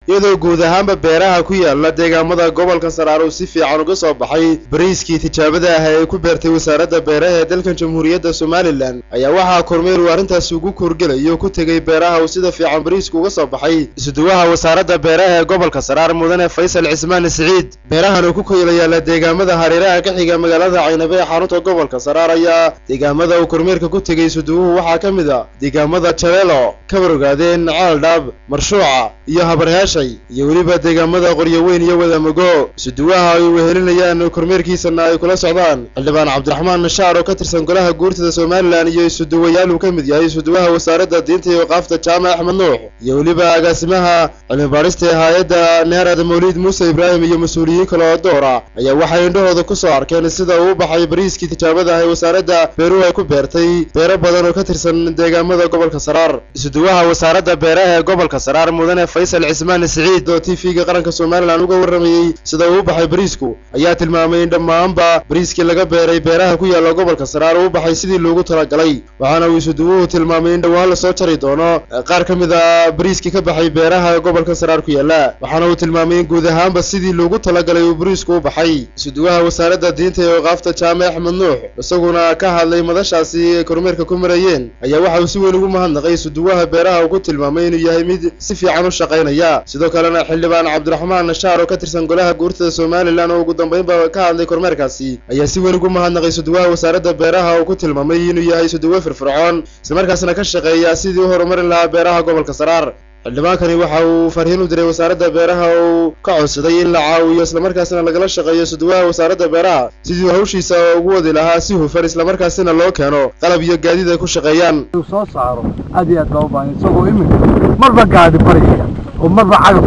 iyadoo guud ahaanba beeraha ku yaala deegaamada gobolka Saraar uu si fiican uga soo baxay bariiskii tijaabada ah ee ku beertay wasaaradda beeraha ee dalka Jamhuuriyadda Somaliland ayaa waxaa kormeer uu arrintaas ugu korgelayo ku tagay beeraha uu sida fiican bariisku uga soo baxay isuduwaha wasaaradda beeraha ee gobolka Saraar mudane Faysal Cismaan Saciid beerahan uu ku kooylayay deegaamada hareeraha ka xiga magaalada Caynaba ee xarunta gobolka Saraar ayaa deegaamada uu kormeerka ku tagay isuduwuhu waxaa ka mid ah deegaamada Jaleelo Kabargaadeen Caaldhab Marshuuca iyo Habarheeshay iyo waliba deegaamada Qoryoweyn iyo Wadamago isuduwaha ay wehelinayaan kormeerkiisana ay kula socdaan Xildhibaan Cabdiraxmaan Nashaar oo ka tirsan golaha guurtada Somaliland iyo isuduwayaal uu ka mid yahay isuduwaha wasaaradda diinta iyo waqaafta Jaamac Axmed Nuux iyo waliba agaasimaha cilmi baarista hay'adda Neerad Mawlid Muuse Ibraahim iyo mas'uuliyiin kale oo door ah ayaa waxay indhahooda ku soo arkeen sida uu baxay bariiskii tijaabada ah ee wasaaradda beeruhu ay ku beertay beero badan oo ka tirsan deegaamada gobolka Saraar isuduwaha wasaaradda beeraha ee gobolka Saraar mudane Faysal Cismaan Saciid oo TV-ga qaranka Somaliland uga warramayay sida uu baxay bariisku ayaa tilmaamay in dhammaanba bariiskii laga beeray beeraha ku yaala gobolka Saraar uu baxay sidii loogu talagalay waxaana uu isuduwuhu tilmaamay in dhawaan la soo jari doono qaar ka mid ah bariiskii ka baxay beeraha gobolka Saraar ku yaala waxaana uu tilmaamay in guud ahaanba sidii loogu talagalay uu bariisku u baxay isuduwaha wasaaradda diinta iyo waqaafta Jaamac Axmed Nuux isaguna ka hadlay madashaasi kormeerka ku marayeen ayaa waxa uu si weyn ugu mahadnaqay isuduwaha beeraha uu ku tilmaamay inuu yahay mid si fiican u shaqaynaya sidoo kalena Xildhibaan Cabdiraxmaan Nashaar oo ka tirsan golaha guurtada Somaliland oo ugu dambeynba ka hadlay kormeerkaasi ayaa si weyn ugu mahadnaqay isuduwaha wasaaradda beeraha oo ku tilmaamay inuu yahay isuduwa firfircoon isla markaasna ka shaqeeya sidii uu horumarin lahaa beeraha gobolka Saraar xildhibaankani waxa uu fariin u diray wasaaradda beeraha oo ka codsaday in la caawiyo isla markaasna lagala shaqeeyo isuduwaha wasaaradda beeraha sidii hawshiisa ugu wadi lahaa si hufan isla markaasna loo keeno qalab iyo gaadiid ay ku shaqeeyaan soo saaro aad iyo aad loo baahan isagoo imika marba gaadi baraya oo marba cagaf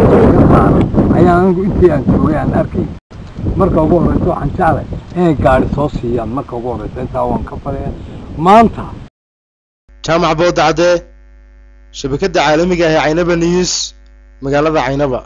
ayaan intii aan joogay aan arkay marka ugu horeyso waxaan jeclay inay gaari soo siiyaan marka ugu horeyso intaa waan ka fadhiyaa maanta Jaamac Boodacade shabakada caalamiga ah ee Caynaba News magaalada Caynaba